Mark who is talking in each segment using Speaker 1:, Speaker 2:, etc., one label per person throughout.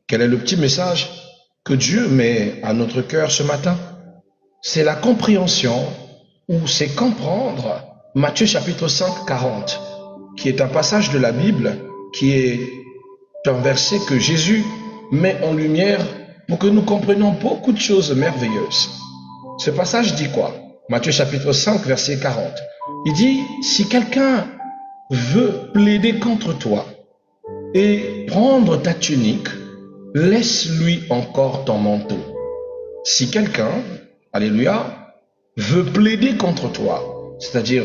Speaker 1: Quel est le petit message que Dieu met à notre cœur ce matin? C'est la compréhension, ou c'est comprendre Matthieu chapitre 5, 40, qui est un passage de la Bible, qui est un verset que Jésus met en lumière pour que nous comprenions beaucoup de choses merveilleuses. Ce passage dit quoi? Matthieu chapitre 5, verset 40. Il dit, si quelqu'un veut plaider contre toi et prendre ta tunique, laisse-lui encore ton manteau. Si quelqu'un, alléluia, veut plaider contre toi, c'est-à-dire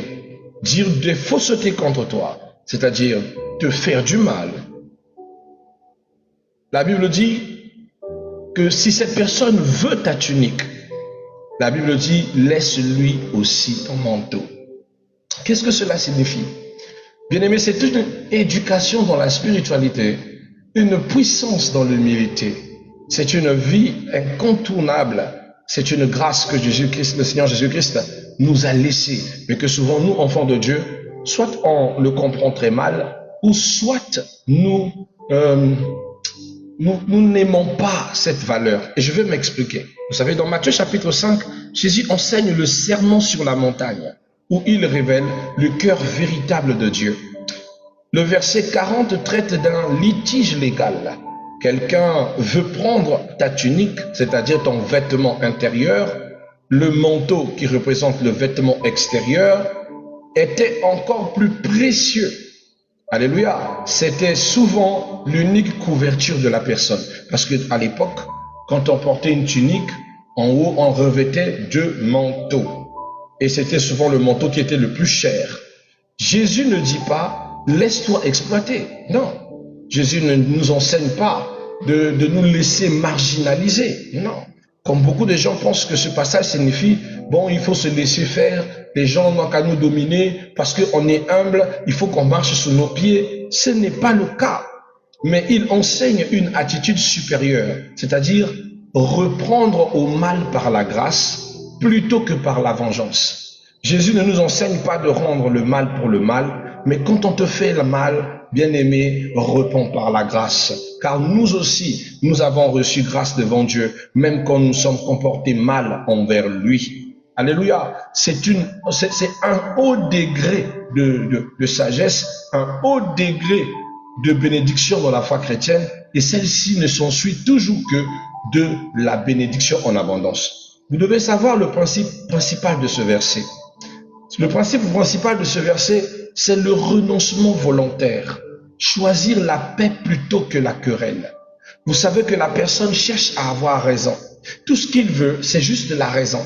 Speaker 1: dire des faussetés contre toi, c'est-à-dire te faire du mal, la Bible dit que si cette personne veut ta tunique, la Bible dit, laisse-lui aussi ton manteau. Qu'est-ce que cela signifie? Bien-aimé, c'est une éducation dans la spiritualité, une puissance dans l'humilité. C'est une vie incontournable. C'est une grâce que Jésus-Christ, le Seigneur Jésus-Christ, nous a laissée, mais que souvent nous, enfants de Dieu, soit on le comprend très mal, ou soit nous n'aimons pas cette valeur. Et je vais m'expliquer. Vous savez, dans Matthieu chapitre 5, Jésus enseigne le sermon sur la montagne, où il révèle le cœur véritable de Dieu. Le verset 40 traite d'un litige légal. Quelqu'un veut prendre ta tunique, c'est-à-dire ton vêtement intérieur, le manteau qui représente le vêtement extérieur, était encore plus précieux. Alléluia. C'était souvent l'unique couverture de la personne. Parce qu'à l'époque, quand on portait une tunique, en haut, on revêtait deux manteaux. Et c'était souvent le manteau qui était le plus cher. Jésus ne dit pas, laisse-toi exploiter. Non. Jésus ne nous enseigne pas de nous laisser marginaliser. Non. Comme beaucoup de gens pensent que ce passage signifie, bon, il faut se laisser faire, les gens n'ont qu'à nous dominer, parce qu'on est humble, il faut qu'on marche sur nos pieds. Ce n'est pas le cas. Mais il enseigne une attitude supérieure, c'est-à-dire reprendre au mal par la grâce, plutôt que par la vengeance. Jésus ne nous enseigne pas de rendre le mal pour le mal, mais quand on te fait le mal, bien-aimé, réponds par la grâce. Car nous aussi, nous avons reçu grâce devant Dieu, même quand nous sommes comportés mal envers lui. Alléluia. C'est un haut degré de sagesse, un haut degré de bénédiction dans la foi chrétienne, et celle-ci ne s'ensuit toujours que de la bénédiction en abondance. Vous devez savoir le principe principal de ce verset. Le principe principal de ce verset, c'est le renoncement volontaire. Choisir la paix plutôt que la querelle. Vous savez que la personne cherche à avoir raison. Tout ce qu'il veut, c'est juste la raison.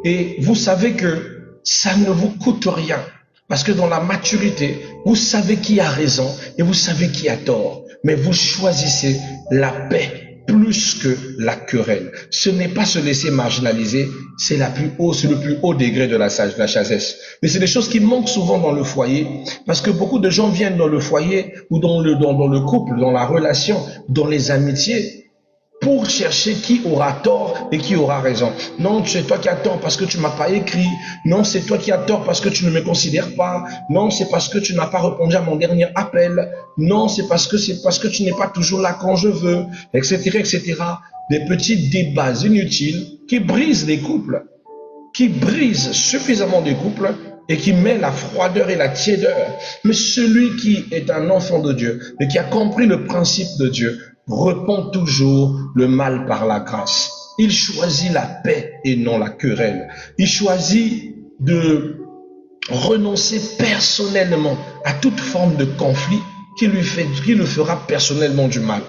Speaker 1: Et vous savez que ça ne vous coûte rien. Parce que dans la maturité, vous savez qui a raison et vous savez qui a tort. Mais vous choisissez la paix plus que la querelle. Ce n'est pas se laisser marginaliser, c'est le plus haut degré de la sagesse. Mais c'est des choses qui manquent souvent dans le foyer, parce que beaucoup de gens viennent dans le foyer ou dans le couple, dans la relation, dans les amitiés, pour chercher qui aura tort et qui aura raison. Non, c'est toi qui as tort parce que tu m'as pas écrit. Non, c'est toi qui as tort parce que tu ne me considères pas. Non, c'est parce que tu n'as pas répondu à mon dernier appel. Non, c'est parce que tu n'es pas toujours là quand je veux, etc., etc. Des petits débats inutiles qui brisent les couples, qui brisent suffisamment des couples et qui met la froideur et la tiédeur. Mais celui qui est un enfant de Dieu et qui a compris le principe de Dieu répond toujours le mal par la grâce. Il choisit la paix et non la querelle. Il choisit de renoncer personnellement à toute forme de conflit qui lui fera personnellement du mal.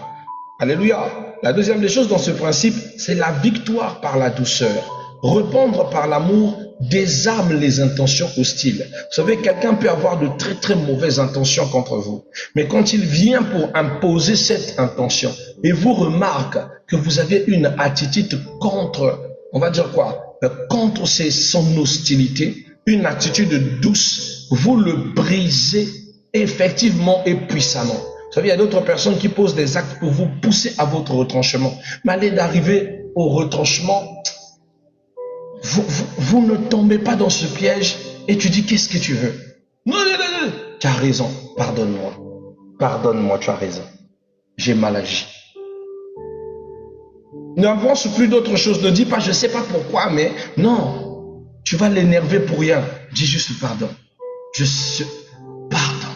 Speaker 1: Alléluia. La deuxième des choses dans ce principe, c'est la victoire par la douceur. Répondre par l'amour désarme les intentions hostiles. Vous savez, quelqu'un peut avoir de très très mauvaises intentions contre vous. Mais quand il vient pour imposer cette intention et vous remarque que vous avez une attitude contre, on va dire quoi, contre son hostilité, une attitude douce, vous le brisez effectivement et puissamment. Vous savez, il y a d'autres personnes qui posent des actes pour vous pousser à votre retranchement. Mais allez d'arriver au retranchement, vous ne tombez pas dans ce piège et tu dis qu'est-ce que tu veux? Non, tu as raison, pardonne-moi. Pardonne-moi, tu as raison. J'ai mal agi. N'avance plus d'autre chose. Ne dis pas, je ne sais pas pourquoi, mais non. Tu vas l'énerver pour rien. Dis juste pardon. Pardon.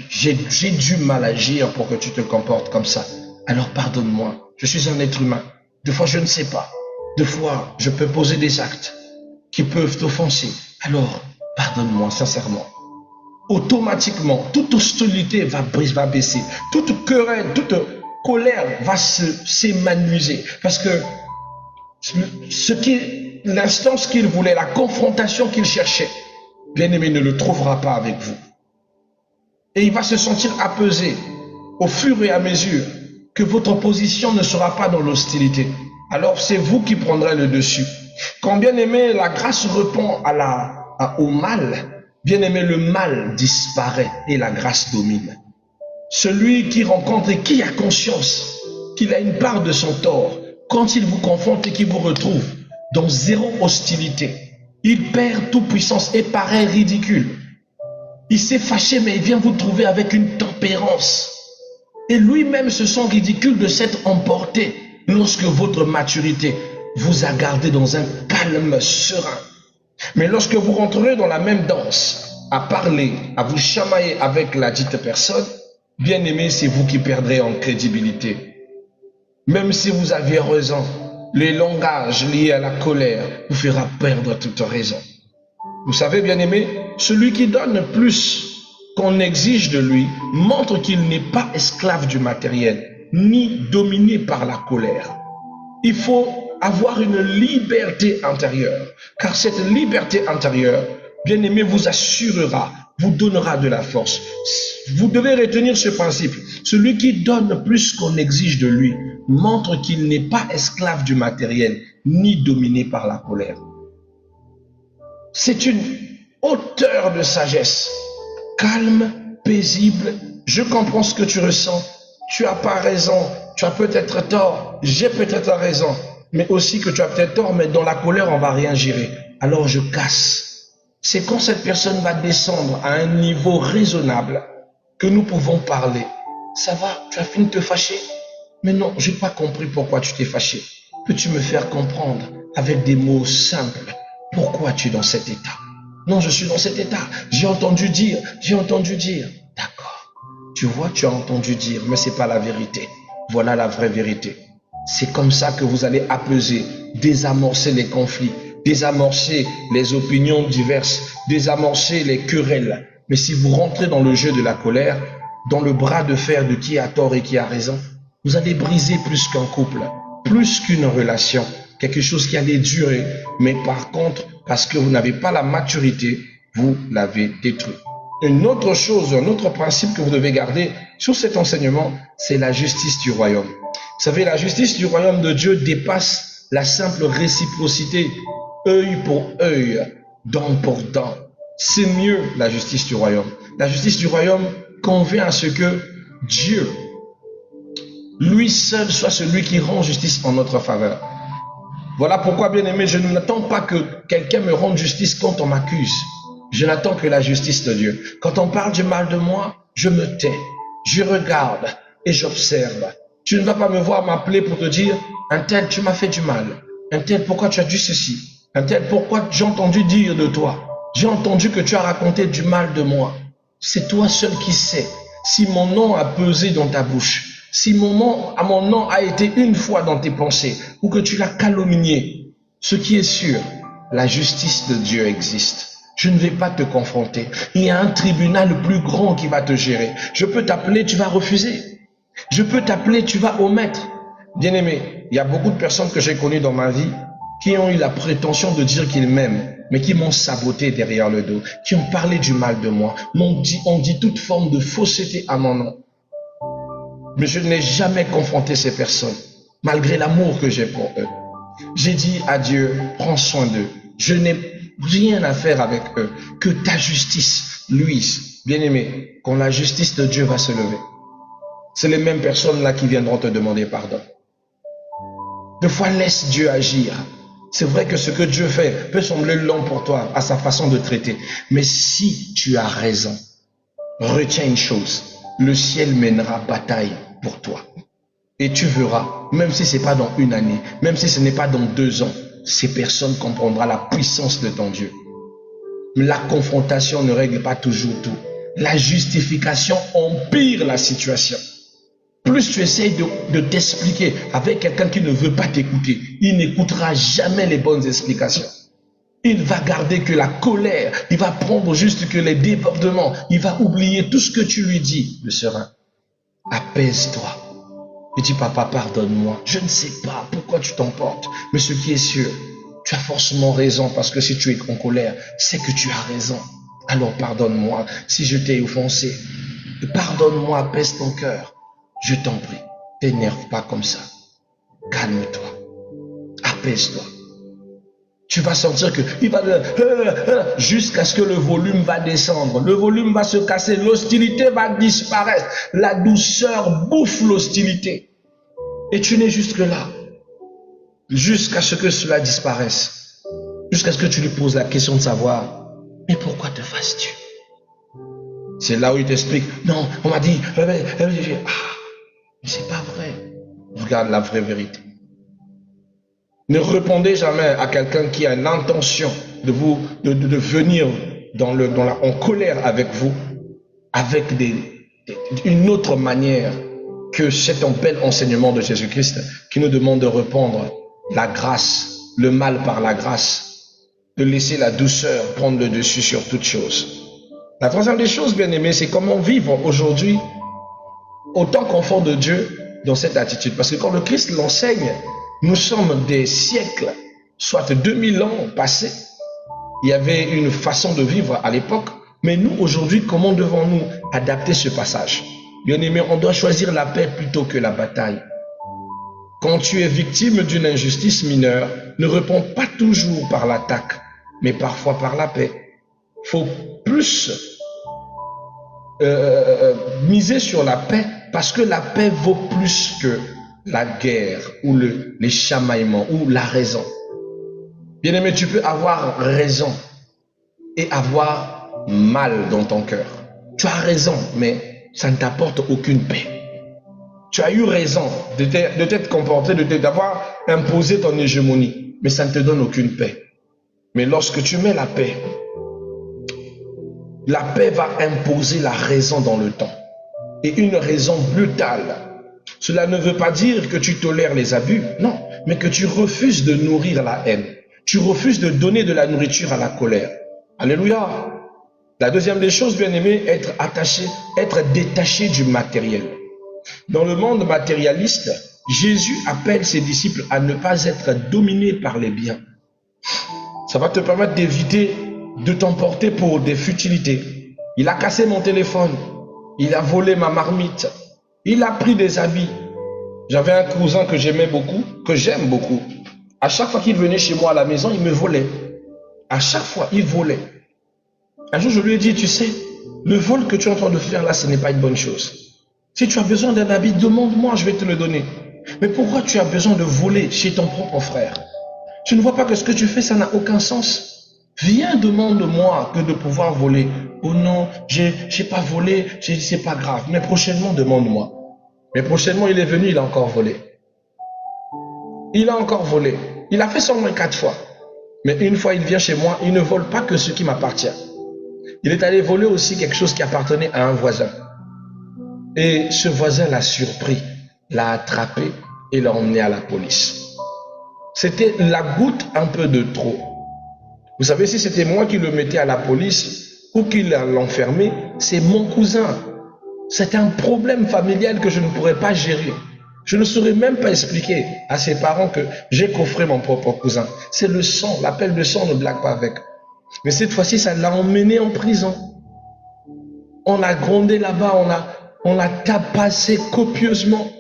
Speaker 1: J'ai du mal à agir pour que tu te comportes comme ça. Alors pardonne-moi. Je suis un être humain. Des fois, je ne sais pas. Des fois, je peux poser des actes qui peuvent t'offenser. Alors, pardonne-moi sincèrement. Automatiquement, toute hostilité va baisser. Toute querelle, toute colère va s'émanuiser. Parce que l'instance qu'il voulait, la confrontation qu'il cherchait, bien-aimé ne le trouvera pas avec vous. Et il va se sentir apaisé au fur et à mesure que votre position ne sera pas dans l'hostilité. Alors c'est vous qui prendrez le dessus. Quand bien-aimé, la grâce répond au mal, bien-aimé, le mal disparaît et la grâce domine. Celui qui rencontre et qui a conscience qu'il a une part de son tort, quand il vous confronte et qu'il vous retrouve dans zéro hostilité, il perd toute puissance et paraît ridicule. Il s'est fâché, mais il vient vous trouver avec une tempérance. Et lui-même se sent ridicule de s'être emporté lorsque votre maturité vous a gardé dans un calme serein. Mais lorsque vous rentrerez dans la même danse, à parler, à vous chamailler avec la dite personne, bien aimé, c'est vous qui perdrez en crédibilité. Même si vous aviez raison, les langages liés à la colère vous fera perdre toute raison. Vous savez, bien aimé, celui qui donne plus qu'on exige de lui montre qu'il n'est pas esclave du matériel, ni dominé par la colère. Il faut avoir une liberté intérieure, car cette liberté intérieure, bien aimé, vous assurera, vous donnera de la force. Vous devez retenir ce principe. Celui qui donne plus qu'on exige de lui montre qu'il n'est pas esclave du matériel, ni dominé par la colère. C'est une hauteur de sagesse, calme, paisible. Je comprends ce que tu ressens. Tu n'as pas raison. Tu as peut-être tort. J'ai peut-être raison. Mais aussi que tu as peut-être tort, mais dans la colère, on va rien gérer. Alors je casse. C'est quand cette personne va descendre à un niveau raisonnable que nous pouvons parler. Ça va, tu as fini de te fâcher? Mais non, je n'ai pas compris pourquoi tu t'es fâché. Peux-tu me faire comprendre avec des mots simples pourquoi tu es dans cet état? Non, je suis dans cet état. J'ai entendu dire. D'accord. Tu vois, tu as entendu dire, mais ce n'est pas la vérité. Voilà la vraie vérité. C'est comme ça que vous allez apaiser, désamorcer les conflits, désamorcer les opinions diverses, désamorcer les querelles. Mais si vous rentrez dans le jeu de la colère, dans le bras de fer de qui a tort et qui a raison, vous allez briser plus qu'un couple, plus qu'une relation, quelque chose qui allait durer. Mais par contre, parce que vous n'avez pas la maturité, vous l'avez détruit. Une autre chose, un autre principe que vous devez garder sur cet enseignement, c'est la justice du royaume. Vous savez, la justice du royaume de Dieu dépasse la simple réciprocité, œil pour œil, dent pour dent. C'est mieux la justice du royaume. La justice du royaume convient à ce que Dieu, lui seul, soit celui qui rend justice en notre faveur. Voilà pourquoi, bien aimé, je n'attends pas que quelqu'un me rende justice quand on m'accuse. Je n'attends que la justice de Dieu. Quand on parle du mal de moi, je me tais, je regarde et j'observe. Tu ne vas pas me voir m'appeler pour te dire, un tel, tu m'as fait du mal. Un tel, pourquoi tu as dit ceci? Un tel, pourquoi j'ai entendu dire de toi? J'ai entendu que tu as raconté du mal de moi. C'est toi seul qui sais si mon nom a pesé dans ta bouche, si mon nom a été une fois dans tes pensées, ou que tu l'as calomnié. Ce qui est sûr, la justice de Dieu existe. Je ne vais pas te confronter. Il y a un tribunal plus grand qui va te gérer. Je peux t'appeler, tu vas refuser. Je peux t'appeler, tu vas omettre. Bien-aimé, il y a beaucoup de personnes que j'ai connues dans ma vie qui ont eu la prétention de dire qu'ils m'aiment, mais qui m'ont saboté derrière le dos, qui ont parlé du mal de moi, on dit toute forme de fausseté à mon nom. Mais je n'ai jamais confronté ces personnes, malgré l'amour que j'ai pour eux. J'ai dit à Dieu, prends soin d'eux. Je n'ai rien à faire avec eux. Que ta justice luise. Bien-aimé, quand la justice de Dieu va se lever, c'est les mêmes personnes-là qui viendront te demander pardon. Deux fois, laisse Dieu agir. C'est vrai que ce que Dieu fait peut sembler long pour toi, à sa façon de traiter. Mais si tu as raison, retiens une chose. Le ciel mènera bataille pour toi. Et tu verras, même si ce n'est pas dans une année, même si ce n'est pas dans 2 ans, ces personnes comprendront la puissance de ton Dieu. Mais la confrontation ne règle pas toujours tout. La justification empire la situation. Plus tu essayes de t'expliquer avec quelqu'un qui ne veut pas t'écouter, il n'écoutera jamais les bonnes explications. Il va garder que la colère, il va prendre juste que les débordements, il va oublier tout ce que tu lui dis. Le serein, apaise-toi. Il dit, papa, pardonne-moi. Je ne sais pas pourquoi tu t'emportes, mais ce qui est sûr, tu as forcément raison, parce que si tu es en colère, c'est que tu as raison. Alors pardonne-moi si je t'ai offensé. Pardonne-moi, apaise ton cœur. Je t'en prie, t'énerve pas comme ça. Calme-toi, apaise-toi. Tu vas sentir que il va jusqu'à ce que le volume va descendre, le volume va se casser, l'hostilité va disparaître, la douceur bouffe l'hostilité. Et tu n'es juste que là, jusqu'à ce que cela disparaisse, jusqu'à ce que tu lui poses la question de savoir, mais pourquoi te fasses-tu? C'est là où il t'explique, non, on m'a dit, mais c'est pas vrai. Regarde la vraie vérité. Ne répondez jamais à quelqu'un qui a l'intention de venir en colère avec vous, avec une autre manière que cet bel enseignement de Jésus-Christ qui nous demande de répondre la grâce, le mal par la grâce, de laisser la douceur prendre le dessus sur toute chose. La troisième des choses, bien aimés, c'est comment vivre aujourd'hui autant qu'enfant de Dieu dans cette attitude. Parce que quand le Christ l'enseigne, nous sommes des siècles, soit 2000 ans passés. Il y avait une façon de vivre à l'époque. Mais nous, aujourd'hui, comment devons-nous adapter ce passage? Bien aimé, on doit choisir la paix plutôt que la bataille. Quand tu es victime d'une injustice mineure, ne réponds pas toujours par l'attaque, mais parfois par la paix. Il faut plus miser sur la paix, parce que la paix vaut plus que la guerre ou les chamaillements ou la raison. Bien aimé, tu peux avoir raison et avoir mal dans ton cœur. Tu as raison, mais ça ne t'apporte aucune paix. Tu as eu raison de t'être comporté, d'avoir imposé ton hégémonie, mais ça ne te donne aucune paix. Mais lorsque tu mets la paix va imposer la raison dans le temps. Et une raison brutale. Cela ne veut pas dire que tu tolères les abus, non, mais que tu refuses de nourrir la haine. Tu refuses de donner de la nourriture à la colère. Alléluia. La deuxième des choses, bien aimé, être détaché du matériel. Dans le monde matérialiste, Jésus appelle ses disciples à ne pas être dominés par les biens. Ça va te permettre d'éviter de t'emporter pour des futilités. Il a cassé mon téléphone. Il a volé ma marmite. Il a pris des habits. J'avais un cousin que j'aimais beaucoup, que j'aime beaucoup. À chaque fois qu'il venait chez moi à la maison, il me volait. À chaque fois, il volait. Un jour, je lui ai dit, tu sais, le vol que tu es en train de faire là, ce n'est pas une bonne chose. Si tu as besoin d'un habit, demande-moi, je vais te le donner. Mais pourquoi tu as besoin de voler chez ton propre frère? Tu ne vois pas que ce que tu fais, ça n'a aucun sens? Viens, demande-moi que de pouvoir voler. Oh non, j'ai pas volé, j'ai dit c'est pas grave. Mais prochainement, demande-moi. Mais prochainement, il est venu, il a encore volé. Il a encore volé. Il a fait ça au moins 4 fois. Mais une fois, il vient chez moi, il ne vole pas que ce qui m'appartient. Il est allé voler aussi quelque chose qui appartenait à un voisin. Et ce voisin l'a surpris, l'a attrapé et l'a emmené à la police. C'était la goutte un peu de trop. Vous savez, si c'était moi qui le mettais à la police ou qui l'enfermait, c'est mon cousin. C'est un problème familial que je ne pourrais pas gérer. Je ne saurais même pas expliquer à ses parents que j'ai coffré mon propre cousin. C'est le sang, l'appel de sang, on ne blague pas avec. Mais cette fois-ci, ça l'a emmené en prison. On l'a grondé là-bas, on l'a tabassé copieusement.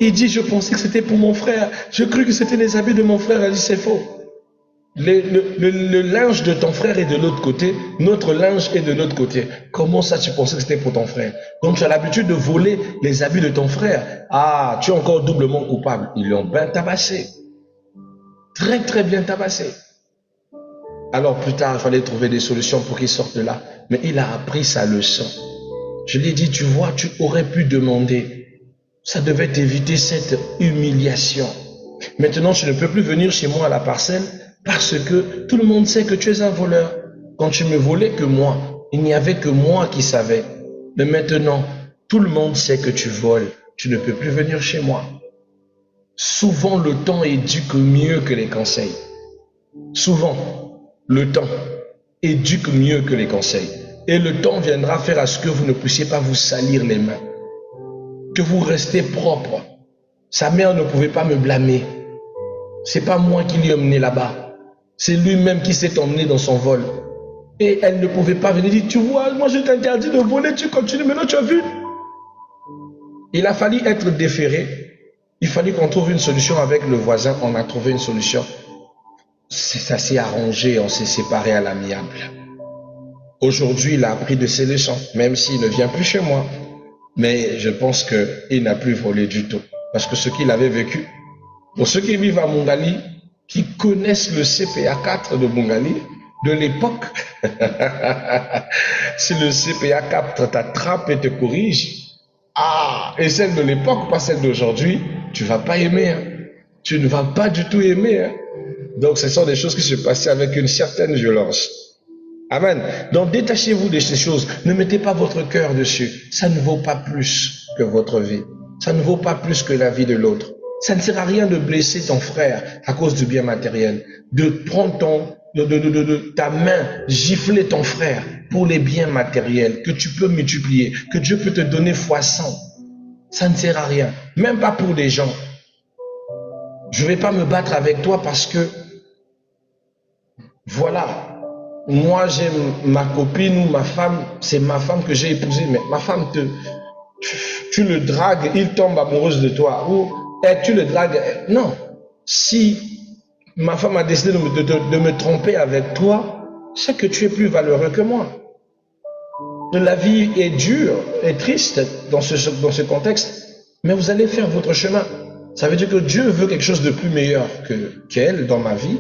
Speaker 1: Il dit, je pensais que c'était pour mon frère. Je crus que c'était les habits de mon frère. Elle dit, c'est faux. Le linge de ton frère est de l'autre côté, notre linge est de l'autre côté. Comment ça tu pensais que c'était pour ton frère? Donc tu as l'habitude de voler les habits de ton frère. Ah, tu es encore doublement coupable. Ils l'ont bien tabassé. Très très bien tabassé. Alors plus tard, il fallait trouver des solutions pour qu'il sorte de là. Mais il a appris sa leçon. Je lui ai dit, tu vois, tu aurais pu demander Ça devait t'éviter cette humiliation. Maintenant, tu ne peux plus venir chez moi à la parcelle parce que tout le monde sait que tu es un voleur. Quand tu me volais que moi, il n'y avait que moi qui savais. Mais maintenant, tout le monde sait que tu voles. Tu ne peux plus venir chez moi. Souvent, le temps éduque mieux que les conseils. Souvent, le temps éduque mieux que les conseils. Et le temps viendra faire à ce que vous ne puissiez pas vous salir les mains. Que vous restez propre. Sa mère ne pouvait pas me blâmer. C'est pas moi qui l'ai emmené là-bas. C'est lui-même qui s'est emmené dans son vol. Et elle ne pouvait pas venir dire, tu vois, moi je t'interdis de voler, tu continues, maintenant tu as vu. Il a fallu être déféré. Il fallait qu'on trouve une solution avec le voisin. On a trouvé une solution. Ça s'est arrangé, on s'est séparés à l'amiable. Aujourd'hui, il a appris de ses leçons, même s'il ne vient plus chez moi. Mais je pense qu'il n'a plus volé du tout. Parce que ce qu'il avait vécu, pour ceux qui vivent à Mungali, qui connaissent le CPA 4 de Mungali, de l'époque, si le CPA 4 t'attrape et te corrige, et celle de l'époque, pas celle d'aujourd'hui, tu ne vas pas aimer. Hein. Tu ne vas pas du tout aimer. Hein. Donc, ce sont des choses qui se passaient avec une certaine violence. Amen. Donc, détachez-vous de ces choses. Ne mettez pas votre cœur dessus. Ça ne vaut pas plus que votre vie. Ça ne vaut pas plus que la vie de l'autre. Ça ne sert à rien de blesser ton frère à cause du bien matériel. De prendre ta main, gifler ton frère pour les biens matériels que tu peux multiplier, que Dieu peut te donner fois 100. Ça ne sert à rien. Même pas pour des gens. Je ne vais pas me battre avec toi parce que, voilà, moi j'aime ma copine ou ma femme, c'est ma femme que j'ai épousée, mais ma femme, tu le dragues, il tombe amoureuse de toi, ou tu le dragues. Non, si ma femme a décidé de me tromper avec toi, c'est que tu es plus valeureux que moi. La vie est dure et triste dans ce contexte, mais vous allez faire votre chemin. Ça veut dire que Dieu veut quelque chose de plus meilleur qu'elle dans ma vie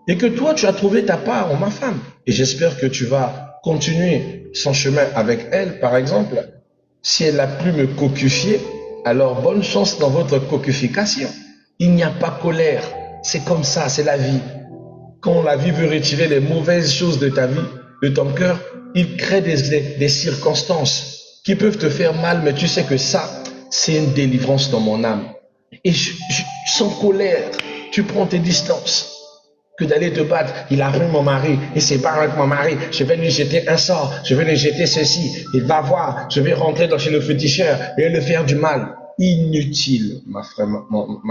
Speaker 1: et que toi, tu as trouvé ta part en ma femme. Et j'espère que tu vas continuer son chemin avec elle, par exemple. Si elle a pu me cocufier, alors bonne chance dans votre cocufication. Il n'y a pas colère. C'est comme ça, c'est la vie. Quand la vie veut retirer les mauvaises choses de ta vie, de ton cœur, il crée des circonstances qui peuvent te faire mal, mais tu sais que ça, c'est une délivrance dans mon âme. Et sans colère, tu prends tes distances. Que d'aller te battre, il a pris mon mari, il s'est barré avec mon mari, je vais lui jeter un sort, je vais lui jeter ceci, il va voir, je vais rentrer chez le féticheur et lui faire du mal. Inutile, ma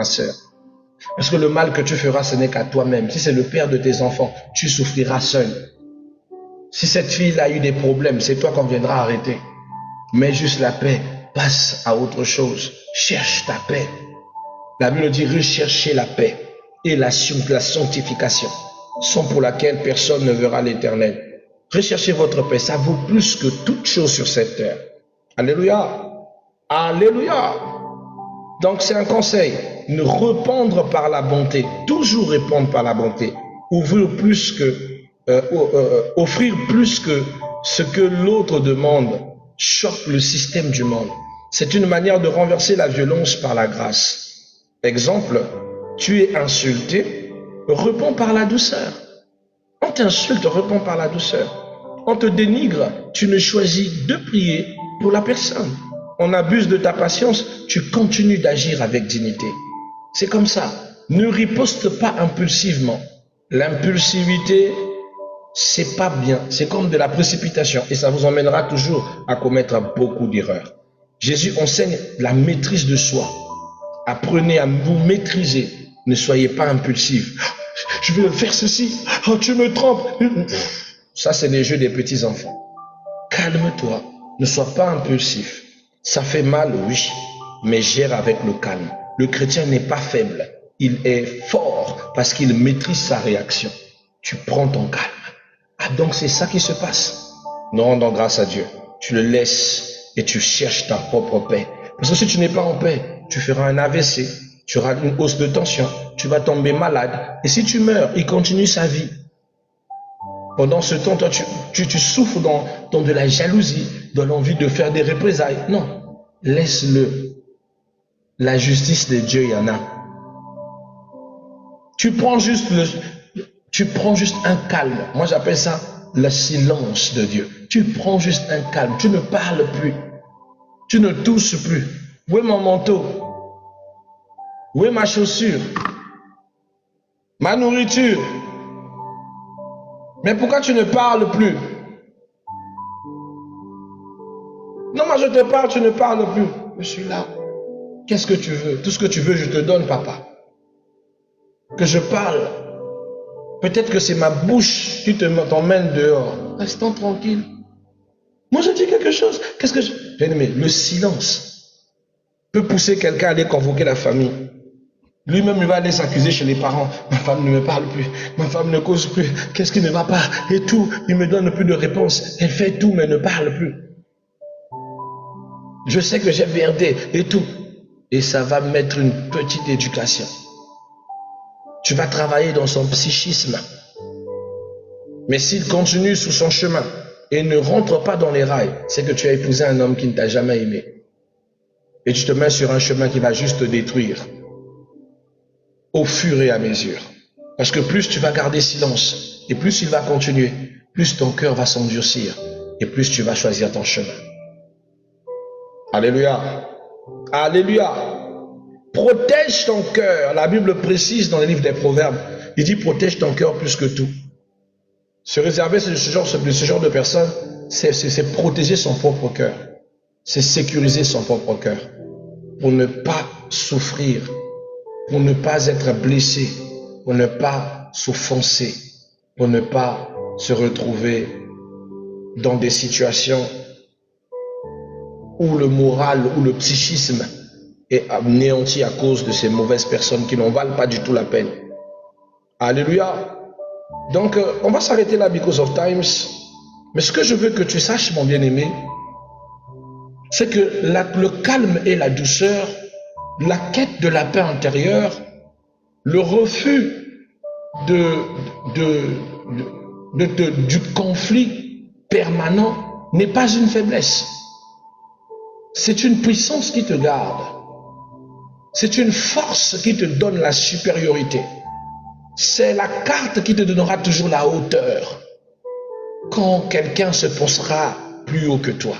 Speaker 1: soeur. Parce que le mal que tu feras, ce n'est qu'à toi-même. Si c'est le père de tes enfants, tu souffriras seul. Si cette fille a eu des problèmes, c'est toi qu'on viendra arrêter. Mais juste la paix, passe à autre chose. Cherche ta paix. La Bible dit recherchez la paix et la sanctification, sans pour laquelle personne ne verra l'Éternel. Recherchez votre paix, ça vaut plus que toute chose sur cette terre. Alléluia. Alléluia. Donc c'est un conseil, ne répandre par la bonté, toujours répondre par la bonté, offrir plus que ce que l'autre demande, choque le système du monde. C'est une manière de renverser la violence par la grâce. Exemple, tu es insulté, réponds par la douceur. On t'insulte, réponds par la douceur. On te dénigre, tu ne choisis de prier pour la personne. On abuse de ta patience, tu continues d'agir avec dignité. C'est comme ça. Ne riposte pas impulsivement. L'impulsivité, c'est pas bien. C'est comme de la précipitation et ça vous emmènera toujours à commettre beaucoup d'erreurs. Jésus enseigne la maîtrise de soi. Apprenez à vous maîtriser. Ne soyez pas impulsif. Je vais faire ceci. Oh, tu me trompes. Ça, c'est les jeux des petits enfants. Calme-toi. Ne sois pas impulsif. Ça fait mal, oui, mais gère avec le calme. Le chrétien n'est pas faible. Il est fort parce qu'il maîtrise sa réaction. Tu prends ton calme. Ah, donc c'est ça qui se passe. Nous rendons grâce à Dieu. Tu le laisses et tu cherches ta propre paix. Parce que si tu n'es pas en paix, tu feras un AVC, tu auras une hausse de tension, tu vas tomber malade. Et si tu meurs, il continue sa vie. Pendant ce temps, toi, tu souffres dans de la jalousie, dans l'envie de faire des représailles. Non, laisse-le. la justice de Dieu, il y en a. Tu prends juste un calme. Moi, j'appelle ça le silence de Dieu. Tu prends juste un calme. Tu ne parles plus. Tu ne touches plus. Où est mon manteau? Où est ma chaussure? Ma nourriture? Mais pourquoi tu ne parles plus? Non, moi je te parle, tu ne parles plus. Je suis là. Qu'est-ce que tu veux? Tout ce que tu veux, je te donne, papa. Que je parle. Peut-être que c'est ma bouche qui t'emmène dehors. Restons tranquilles. Moi je dis quelque chose. Qu'est-ce que je... Bien aimé, le silence peut pousser quelqu'un à aller convoquer la famille. Lui-même, il va aller s'accuser chez les parents. Ma femme ne me parle plus. Ma femme ne cause plus. Qu'est-ce qui ne va pas? Et tout. Il me donne plus de réponse. Elle fait tout, mais ne parle plus. Je sais que j'ai merdé et tout. Et ça va mettre une petite éducation. Tu vas travailler dans son psychisme. Mais s'il continue sur son chemin et ne rentre pas dans les rails, c'est que tu as épousé un homme qui ne t'a jamais aimé. Et tu te mets sur un chemin qui va juste te détruire. Au fur et à mesure. Parce que plus tu vas garder silence, et plus il va continuer, plus ton cœur va s'endurcir, et plus tu vas choisir ton chemin. Alléluia. Alléluia. Protège ton cœur. La Bible précise dans le livre des Proverbes, il dit protège ton cœur plus que tout. Se réserver ce genre de personne, c'est protéger son propre cœur. C'est sécuriser son propre cœur. Pour ne pas souffrir, pour ne pas être blessé, pour ne pas s'offenser, pour ne pas se retrouver dans des situations où le moral, où le psychisme est anéanti à cause de ces mauvaises personnes qui n'en valent pas du tout la peine. Alléluia. Donc, on va s'arrêter là because of times. Mais ce que je veux que tu saches, mon bien-aimé, c'est que le calme et la douceur, la quête de la paix intérieure, le refus du conflit permanent n'est pas une faiblesse. C'est une puissance qui te garde. C'est une force qui te donne la supériorité. C'est la carte qui te donnera toujours la hauteur quand quelqu'un se pensera plus haut que toi.